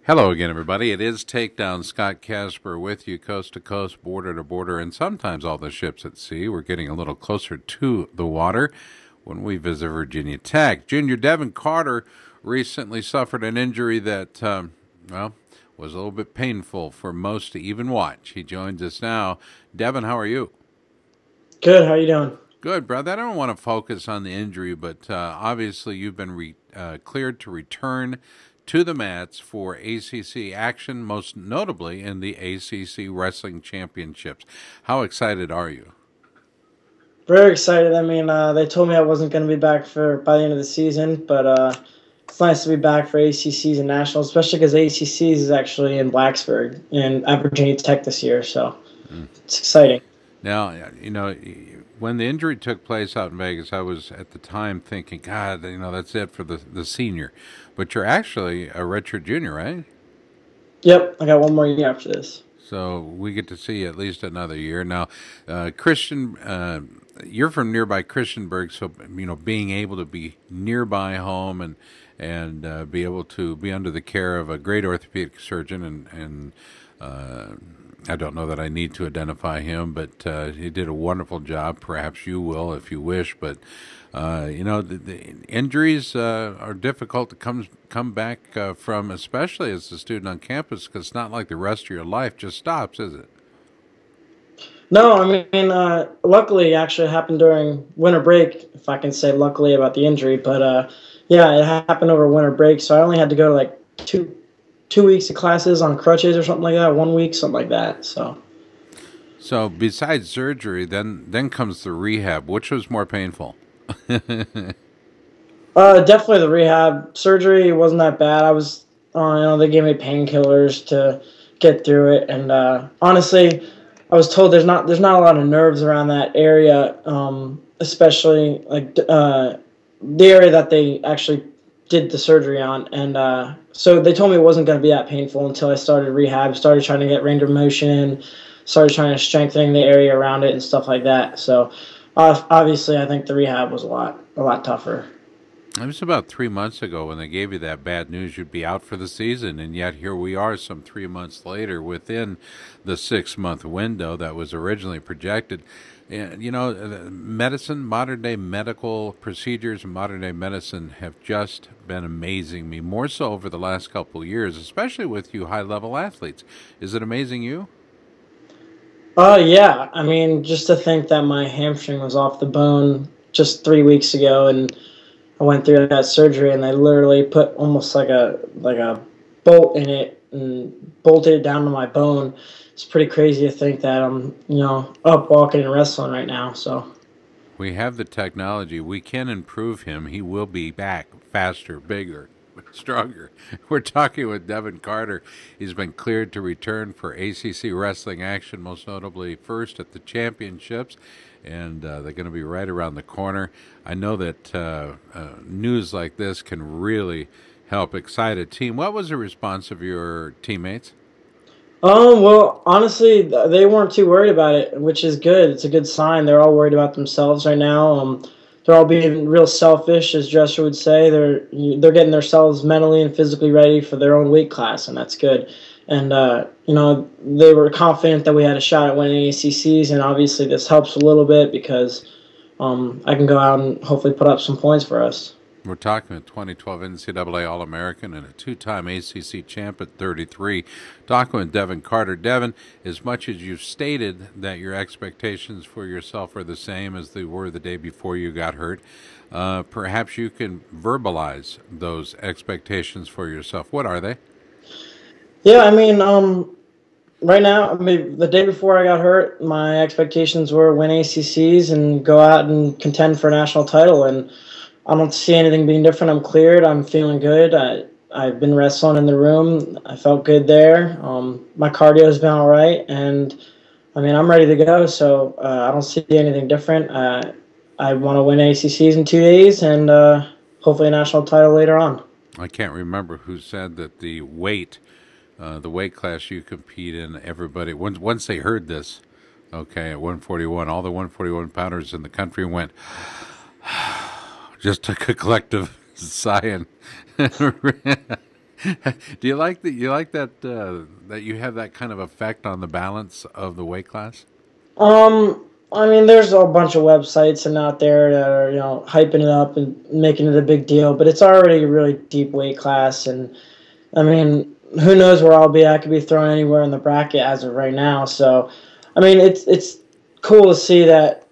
Hello again, everybody. It is Takedown. Scott Casper with you, coast to coast, border to border, and sometimes all the ships at sea. We're getting a little closer to the water when we visit Virginia Tech. Junior Devin Carter recently suffered an injury that, was a little bit painful for most to even watch. He joins us now. Devin, how are you? Good. How you doing? Good, brother. I don't want to focus on the injury, but obviously you've been cleared to return to the mats for ACC action, most notably in the ACC Wrestling Championships. How excited are you? Very excited. They told me I wasn't going to be back for by the end of the season, but it's nice to be back for ACCs and nationals, especially because ACCs is actually in Blacksburg and at Virginia Tech this year, so it's exciting. Now, when the injury took place out in Vegas, I was at the time thinking, God, that's it for the senior. But you're actually a redshirt junior, right? Yep, I got one more year after this. So we get to see at least another year. Now, Christian, you're from nearby Christiansburg, so being able to be nearby home and be able to be under the care of a great orthopedic surgeon and I don't know that I need to identify him, but he did a wonderful job. Perhaps you will if you wish, but the injuries are difficult to come back from, especially as a student on campus, because it's not like the rest of your life just stops, is it? No, luckily, actually, it happened during winter break, if I can say luckily about the injury. But yeah, it happened over winter break, so I only had to go to like two weeks of classes on crutches or something like that, 1 week, something like that. So besides surgery, then comes the rehab. Which was more painful? Definitely the rehab. Surgery wasn't that bad. They gave me painkillers to get through it, and honestly, I was told there's not a lot of nerves around that area, especially like the area that they actually did the surgery on, and so they told me it wasn't going to be that painful until I started rehab, started trying to get range of motion, started trying to strengthen the area around it and stuff like that. So obviously, I think the rehab was a lot tougher. It was about 3 months ago when they gave you that bad news you'd be out for the season, and yet here we are some 3 months later within the 6 month window that was originally projected. And, medicine, modern day medical procedures, and modern day medicine have just been amazing me, more so over the last couple of years, especially with you high level athletes. Is it amazing you? Yeah. Just to think that my hamstring was off the bone just 3 weeks ago, and I went through that surgery, and they literally put almost like a bolt in it and bolted it down to my bone. It's pretty crazy to think that I'm up walking and wrestling right now. So We have the technology. We can improve him. He will be back faster, bigger, stronger. We're talking with Devin Carter. He's been cleared to return for ACC wrestling action, most notably first at the championships, and they're going to be right around the corner. I know that news like this can really help excite a team. What was the response of your teammates? Well, honestly, they weren't too worried about it, which is good. It's a good sign. They're all worried about themselves right now. They're all being real selfish, as Dresser would say. They're getting themselves mentally and physically ready for their own weight class, and that's good. And they were confident that we had a shot at winning ACCs, and obviously this helps a little bit because I can go out and hopefully put up some points for us. We're talking a 2012 NCAA All-American and a two-time ACC champ at 33. Talking with Devin Carter. Devin, as much as you've stated that your expectations for yourself are the same as they were the day before you got hurt, perhaps you can verbalize those expectations for yourself. What are they? Yeah, right now, the day before I got hurt, my expectations were win ACCs and go out and contend for a national title, and I don't see anything being different. I'm cleared. I'm feeling good. I've been wrestling in the room. I felt good there. My cardio has been all right, and I'm ready to go. So I don't see anything different. I want to win ACCs in 2 days, and hopefully a national title later on. I can't remember who said that the weight class you compete in, everybody, once they heard this, okay, at 141, all the 141 pounders in the country went, just took a collective sigh and Do you like that? You like that that you have that kind of effect on the balance of the weight class? I mean, there's a bunch of websites and out there that are, hyping it up and making it a big deal, but it's already a really deep weight class. And I mean, who knows where I'll be? I could be thrown anywhere in the bracket as of right now. So, I mean, it's cool to see that,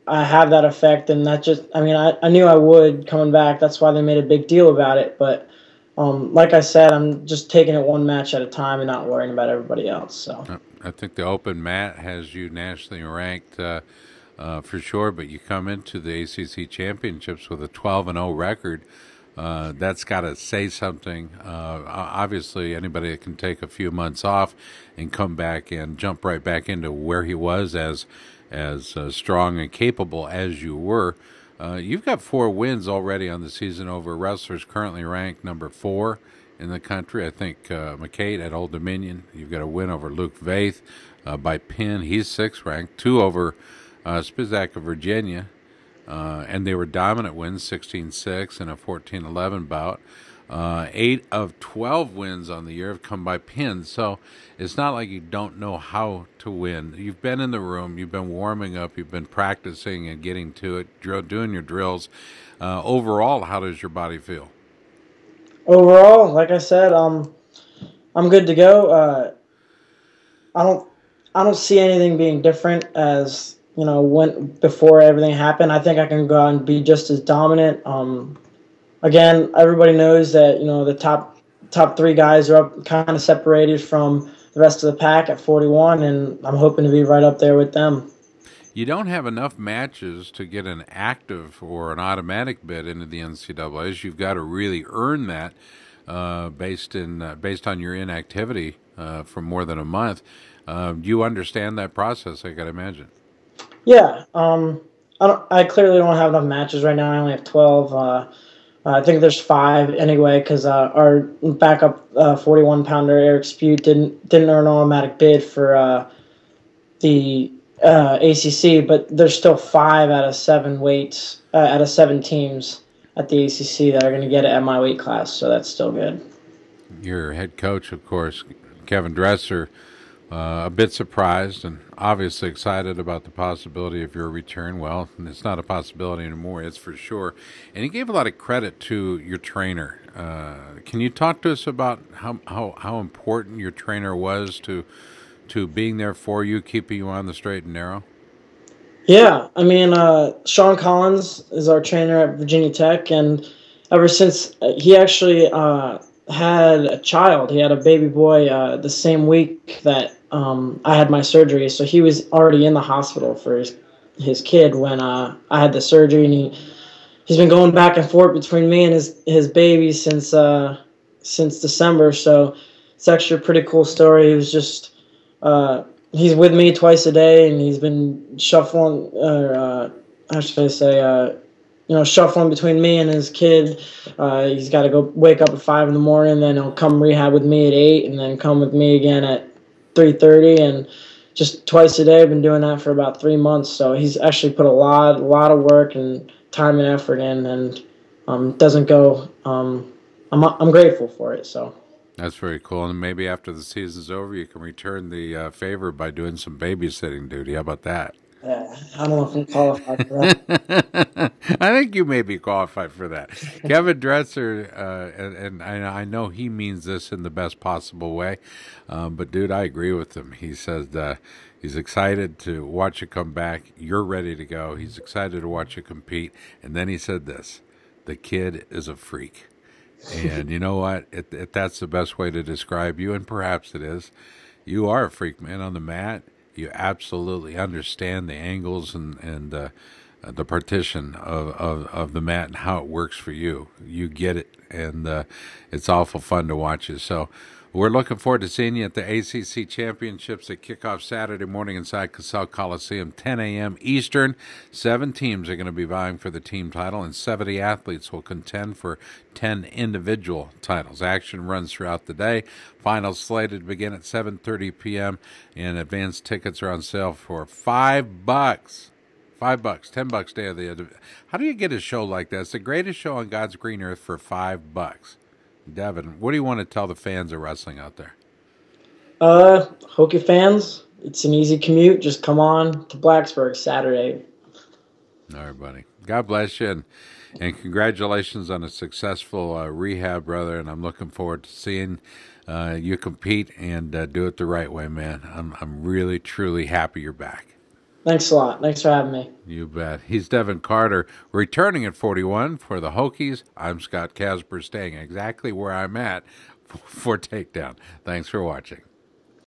I have that effect. And that just, I mean, I knew I would coming back. That's why they made a big deal about it. But like I said, I'm just taking it one match at a time and not worrying about everybody else. So. I think the open mat has you nationally ranked for sure, but you come into the ACC championships with a 12-0 record. That's got to say something. Obviously, anybody that can take a few months off and come back and jump right back into where he was as strong and capable as you were. You've got 4 wins already on the season over wrestlers currently ranked number 4 in the country. I think McCade at Old Dominion. You've got a win over Luke Vaith by pin. He's 6th ranked. 2 over Spizak of Virginia. And they were dominant wins, 16-6 and a 14-11 bout. 8 of 12 wins on the year have come by pins. So it's not like you don't know how to win. You've been in the room. You've been warming up. You've been practicing and getting to it, doing your drills. Overall, how does your body feel? Overall, like I said, I'm good to go. I don't see anything being different as when before everything happened. I think I can go out and be just as dominant. Again, everybody knows that the top 3 guys are up, kind of separated from the rest of the pack at 41, and I'm hoping to be right up there with them. You don't have enough matches to get an active or an automatic bid into the NCAAs. You've got to really earn that based on your inactivity for more than a month. You understand that process, I got to imagine. Yeah, I clearly don't have enough matches right now. I only have 12. I think there's 5 anyway because our backup 41-pounder Eric Spute didn't earn an automatic bid for the ACC, but there's still 5 out of 7 weights out of 7 teams at the ACC that are going to get it at my weight class, so that's still good. Your head coach, of course, Kevin Dresser, a bit surprised and obviously excited about the possibility of your return. Well, it's not a possibility anymore, it's for sure. And he gave a lot of credit to your trainer. Can you talk to us about how important your trainer was to being there for you, keeping you on the straight and narrow? Yeah, I mean, Sean Collins is our trainer at Virginia Tech, and ever since he actually had a child, he had a baby boy the same week that I had my surgery, so he was already in the hospital for his kid when I had the surgery, and he's been going back and forth between me and his baby since December. So it's actually a pretty cool story. He was just he's with me twice a day, and he's been shuffling, or how should I say, shuffling between me and his kid. He's got to go wake up at 5 in the morning, then he'll come rehab with me at 8, and then come with me again at 3:30, and just twice a day. I've been doing that for about 3 months. So he's actually put a lot of work and time and effort in, and doesn't go. I'm grateful for it. So. That's very cool. And maybe after the season's over, you can return the favor by doing some babysitting duty. How about that? Yeah, I don't know if I'm qualified for that. I think you may be qualified for that. Kevin Dresser, and I know he means this in the best possible way, but dude, I agree with him. He says he's excited to watch you come back. You're ready to go. He's excited to watch you compete. And then he said this, the kid is a freak. And you know what? If that's the best way to describe you, and perhaps it is, you are a freak, man, on the mat. You absolutely understand the angles and the partition of the mat and how it works for you. You get it, and it's awful fun to watch you. So we're looking forward to seeing you at the ACC Championships that kick off Saturday morning inside Casell Coliseum, 10 a.m. Eastern. 7 teams are going to be vying for the team title, and 70 athletes will contend for 10 individual titles. Action runs throughout the day. Finals slated to begin at 7:30 p.m., and advanced tickets are on sale for $5. $5, $10 day of the. How do you get a show like that? It's the greatest show on God's green earth for $5. Devin, what do you want to tell the fans of wrestling out there? Hokie fans, it's an easy commute. Just come on to Blacksburg Saturday. All right, buddy. God bless you, and congratulations on a successful rehab, brother. And I'm looking forward to seeing you compete and do it the right way, man. I'm really, truly happy you're back. Thanks a lot. Thanks for having me. You bet. He's Devin Carter, returning at 41 for the Hokies. I'm Scott Casper, staying exactly where I'm at for Takedown. Thanks for watching.